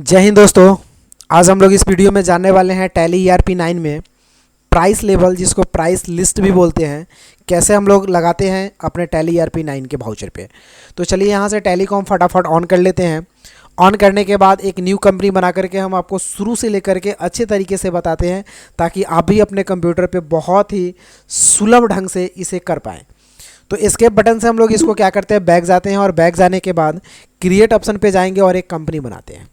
जय हिंद दोस्तों। आज हम लोग इस वीडियो में जानने वाले हैं टैली ERP 9 में प्राइस लेवल, जिसको प्राइस लिस्ट भी बोलते हैं, कैसे हम लोग लगाते हैं अपने टैली ERP 9 के भाउचर पे। तो चलिए यहाँ से टेलीकॉम फटाफट ऑन कर लेते हैं। ऑन करने के बाद एक न्यू कंपनी बना करके हम आपको शुरू से लेकर के अच्छे तरीके से बताते हैं, ताकि आप भी अपने कंप्यूटर पे बहुत ही सुलभ ढंग से इसे कर पाएँ। तो एस्केप बटन से हम लोग इसको क्या करते हैं, बैक जाते हैं और बैक जाने के बाद क्रिएट ऑप्शन पे जाएंगे और एक कंपनी बनाते हैं।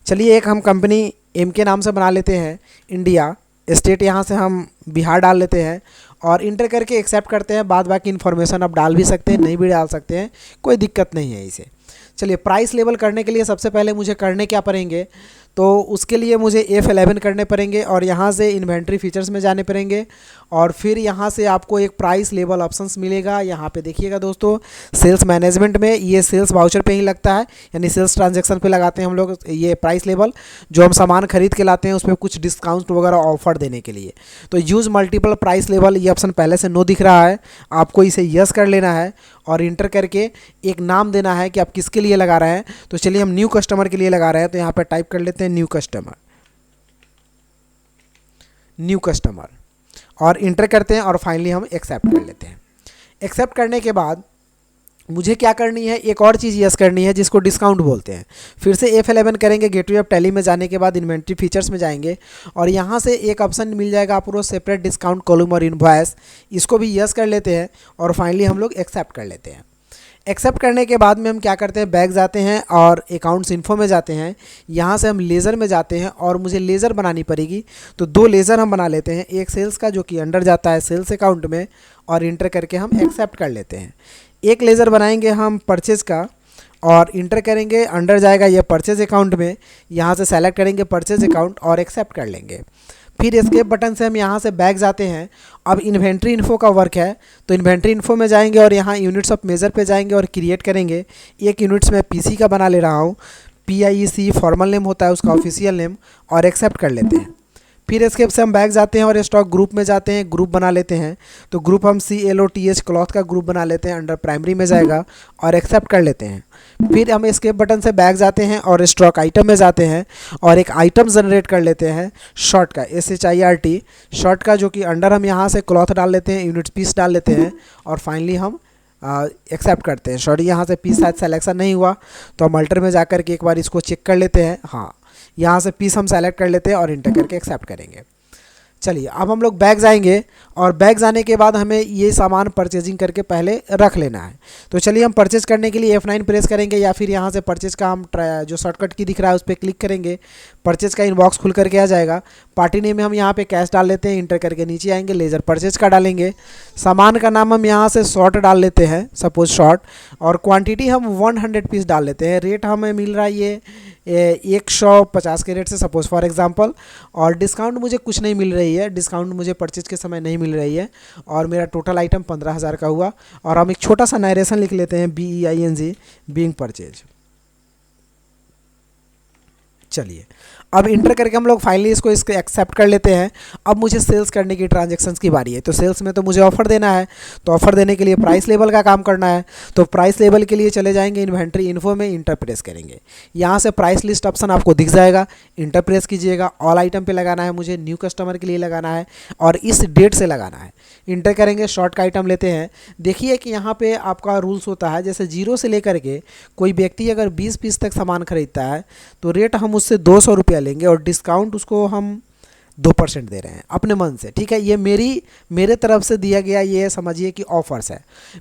चलिए एक हम कंपनी एम के नाम से बना लेते हैं, इंडिया। स्टेट यहाँ से हम बिहार डाल लेते हैं और इंटर करके एक्सेप्ट करते हैं। बाद बाकी इन्फॉर्मेशन आप डाल भी सकते हैं, नहीं भी डाल सकते हैं, कोई दिक्कत नहीं है इसे। चलिए प्राइस लेवल करने के लिए सबसे पहले मुझे करने क्या पड़ेंगे, तो उसके लिए मुझे F11 करने पड़ेंगे और यहाँ से इन्वेंट्री फीचर्स में जाने पड़ेंगे और फिर यहाँ से आपको एक प्राइस लेवल ऑप्शंस मिलेगा। यहाँ पे देखिएगा दोस्तों, सेल्स मैनेजमेंट में ये सेल्स वाउचर पे ही लगता है, यानी सेल्स ट्रांजैक्शन पे लगाते हैं हम लोग ये प्राइस लेवल। जो हम सामान खरीद के लाते हैं उस पर कुछ डिस्काउंट वगैरह ऑफर देने के लिए। तो यूज़ मल्टीपल प्राइस लेवल, ये ऑप्शन पहले से नो दिख रहा है, आपको इसे यस कर लेना है और इंटर करके एक नाम देना है कि आप किसके लिए लगा रहे हैं। तो चलिए हम न्यू कस्टमर के लिए लगा रहे हैं, तो यहाँ पर टाइप कर लेते हैं न्यू कस्टमर और इंटर करते हैं और फाइनली हम एक्सेप्ट कर लेते हैं। एक्सेप्ट करने के बाद मुझे क्या करनी है, एक और चीज़ यस करनी है जिसको डिस्काउंट बोलते हैं। फिर से F11 करेंगे, गेटवे ऑफ टैली में जाने के बाद इन्वेंट्री फीचर्स में जाएंगे और यहाँ से एक ऑप्शन मिल जाएगा आपको सेपरेट डिस्काउंट कॉलम और इनवॉइस, इसको भी यस कर लेते हैं और फाइनली हम लोग एक्सेप्ट कर लेते हैं। एक्सेप्ट करने के बाद में हम क्या करते हैं, बैक जाते हैं और अकाउंट्स इन्फो में जाते हैं। यहाँ से हम लेज़र में जाते हैं और मुझे लेज़र बनानी पड़ेगी, तो दो लेज़र हम बना लेते हैं, एक सेल्स का जो कि अंडर जाता है सेल्स अकाउंट में, और इंटर करके हम एक्सेप्ट कर लेते हैं। एक लेज़र बनाएंगे हम परचेज़ का और इंटर करेंगे, अंडर जाएगा ये परचेज़ अकाउंट में, यहाँ से सेलेक्ट करेंगे परचेज़ अकाउंट और एक्सेप्ट कर लेंगे। फिर एस्केप बटन से हम यहाँ से बैक जाते हैं। अब इन्वेंट्री इन्फो का वर्क है, तो इन्वेंट्री इन्फो में जाएंगे और यहाँ यूनिट्स ऑफ मेजर पे जाएंगे और क्रिएट करेंगे। एक यूनिट्स में पीसी का बना ले रहा हूँ, PIEC फॉर्मल नेम होता है उसका ऑफिशियल नेम, और एक्सेप्ट कर लेते हैं। फिर एस्केप से हम बैक जाते हैं और स्टॉक ग्रुप में जाते हैं, ग्रुप बना लेते हैं। तो ग्रुप हम CLOTH क्लॉथ का ग्रुप बना लेते हैं, अंडर प्राइमरी में जाएगा और एक्सेप्ट कर लेते हैं। फिर हम एस्केप बटन से बैक जाते हैं और स्टॉक आइटम में जाते हैं और एक आइटम जनरेट कर लेते हैं शॉर्ट का, SHIRT शॉर्ट का, जो कि अंडर हम यहाँ से क्लॉथ डाल लेते हैं, यूनिट पीस डाल लेते हैं और फाइनली हम एक्सेप्ट करते हैं। सॉरी, यहाँ से पीस शायद सेलेक्शन नहीं हुआ, तो हम अल्टर में जाकर के एक बार इसको चेक कर लेते हैं। हाँ, यहाँ से पीस हम सेलेक्ट कर लेते हैं और इंटर करके एक्सेप्ट करेंगे। चलिए अब हम लोग बैक जाएंगे और बैक जाने के बाद हमें ये सामान परचेजिंग करके पहले रख लेना है। तो चलिए हम परचेज करने के लिए F9 प्रेस करेंगे या फिर यहाँ से परचेज का हम जो शॉर्टकट की दिख रहा है उस पर क्लिक करेंगे। परचेज का इनबॉक्स खुल करके आ जाएगा। पार्टी नेम में हम यहाँ पे कैश डाल लेते हैं, इंटर करके नीचे आएंगे, लेज़र परचेज का डालेंगे। सामान का नाम हम यहाँ से शॉर्ट डाल लेते हैं, सपोज शॉर्ट, और क्वांटिटी हम 100 पीस डाल लेते हैं। रेट हमें मिल रहा है ये 150 के रेट से, सपोज फॉर एग्जांपल, और डिस्काउंट मुझे कुछ नहीं मिल रही है, डिस्काउंट मुझे परचेज के समय नहीं मिल रही है और मेरा टोटल आइटम 15,000 का हुआ। और हम एक छोटा सा नरेशन लिख लेते हैं, BEING बीइंग परचेज। चलिए अब इंटर करके हम लोग फाइनली इसको एक्सेप्ट कर लेते हैं। अब मुझे सेल्स करने की ट्रांजैक्शंस की बारी है। तो सेल्स में तो मुझे ऑफर देना है, तो ऑफर देने के लिए प्राइस लेवल का काम करना है। तो प्राइस लेवल के लिए चले जाएंगे इन्वेंट्री इन्फो में, इंटर प्रेस करेंगे। यहाँ से प्राइस लिस्ट ऑप्शन आपको दिख जाएगा, इंटर प्रेस कीजिएगा। ऑल आइटम पे लगाना है, मुझे न्यू कस्टमर के लिए लगाना है और इस डेट से लगाना है। इंटर करेंगे, शॉर्ट का आइटम लेते हैं। देखिए कि यहाँ पे आपका रूल्स होता है, जैसे 0 से लेकर के कोई व्यक्ति अगर 20 पीस तक सामान खरीदता है तो रेट हम उससे 200 रुपया लेंगे और डिस्काउंट उसको हम 2% दे रहे हैं अपने मन से। ठीक है, ये मेरे तरफ से दिया गया, ये समझिए कि ऑफर्स है।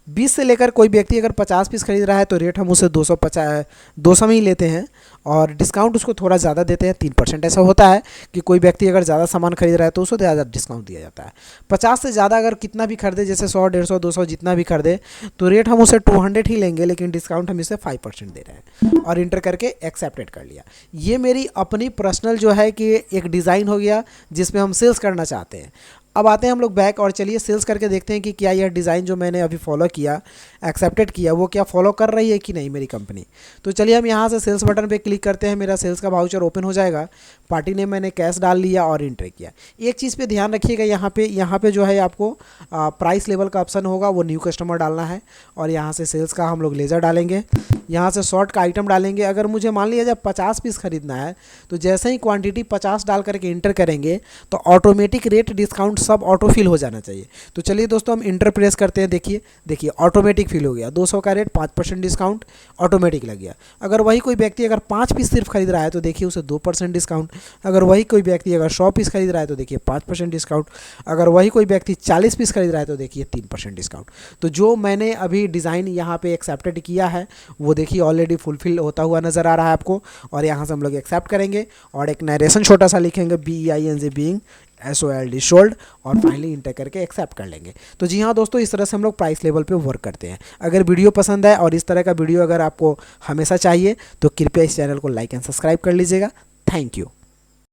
20 से लेकर कोई व्यक्ति अगर 50 पीस खरीद रहा है तो रेट हम उसे 200 में ही लेते हैं और डिस्काउंट उसको थोड़ा ज़्यादा देते हैं, 3%। ऐसा होता है कि कोई व्यक्ति अगर ज़्यादा सामान खरीद रहा है तो उसको ज़्यादा डिस्काउंट दिया जाता है। 50 से ज़्यादा अगर कितना भी खरीदे, जैसे 100, 150, 200 जितना भी खरीदे, तो रेट हम उसे 200 ही लेंगे, लेकिन डिस्काउंट हम इसे 5% दे रहे हैं और इंटर करके एक्सेप्टेड कर लिया। ये मेरी अपनी पर्सनल जो है कि एक डिज़ाइन हो गया जिसमें हम सेल्स करना चाहते हैं। अब आते हैं हम लोग बैक और चलिए सेल्स करके देखते हैं कि क्या यह डिज़ाइन जो मैंने अभी फॉलो किया, एक्सेप्टेड किया, वो क्या फॉलो कर रही है कि नहीं मेरी कंपनी। तो चलिए हम यहाँ से सेल्स बटन पे क्लिक करते हैं, मेरा सेल्स का वाउचर ओपन हो जाएगा। पार्टी ने मैंने कैश डाल लिया और एंटर किया। एक चीज़ पे ध्यान रखिएगा, यहाँ पे जो है आपको प्राइस लेवल का ऑप्शन होगा, वो न्यू कस्टमर डालना है। और यहाँ से सेल्स का हम लोग लेज़र डालेंगे, यहाँ से शॉर्ट का आइटम डालेंगे। अगर मुझे मान लिया जब 50 पीस खरीदना है तो जैसे ही क्वांटिटी 50 डाल करके इंटर करेंगे तो ऑटोमेटिक रेट डिस्काउंट सब ऑटो फिल हो जाना चाहिए। तो चलिए दोस्तों हम इंटर प्रेस करते हैं। देखिए ऑटोमेटिक फिल हो गया। 200 का रेट 5% डिस्काउंट ऑटोमेटिक लग गया। अगर वही कोई व्यक्ति अगर 5 पीस सिर्फ खरीद रहा है तो देखिए उसे 2% डिस्काउंट। अगर वही कोई व्यक्ति अगर 100 पीस खरीद रहा है तो देखिए 5% डिस्काउंट। अगर वही कोई व्यक्ति 40 पीस खरीद रहा है तो देखिए 3% डिस्काउंट। तो जो मैंने अभी डिज़ाइन यहाँ पे एक्सेप्टेड किया है वो देखिए ऑलरेडी फुलफिल होता हुआ नज़र आ रहा है आपको। और यहाँ से हम लोग एक्सेप्ट करेंगे और एक नरेशन छोटा सा लिखेंगे, BEING बीइंग SOLD सोल्ड, और फाइनली इंटर करके एक्सेप्ट कर लेंगे। तो जी हाँ दोस्तों, इस तरह से हम लोग प्राइस लेवल पे वर्क करते हैं। अगर वीडियो पसंद आए और इस तरह का वीडियो अगर आपको हमेशा चाहिए तो कृपया इस चैनल को लाइक एंड सब्सक्राइब कर लीजिएगा। Thank you.